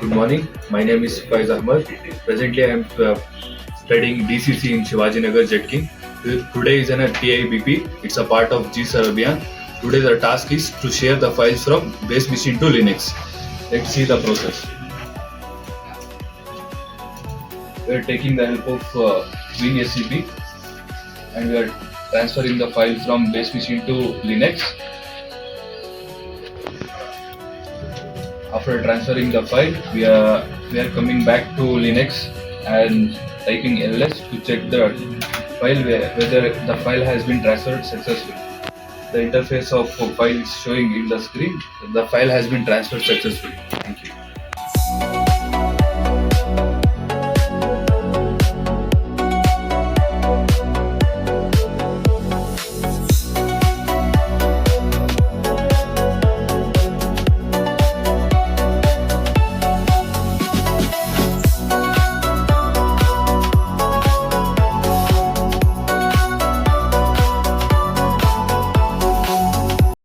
Good morning. My name is Faiz Ahmad. Presently, I am studying DCC in Shivajinagar, Jetking. Today is an TIBP. It's a part of G Sarabian. Today, the task is to share the files from base machine to Linux. Let's see the process. We are taking the help of WinSCP and we are transferring the file from base machine to Linux. After transferring the file, we are coming back to Linux and typing ls to check the file whether the file has been transferred successfully. The interface of file is showing in the screen. The file has been transferred successfully. Thank you.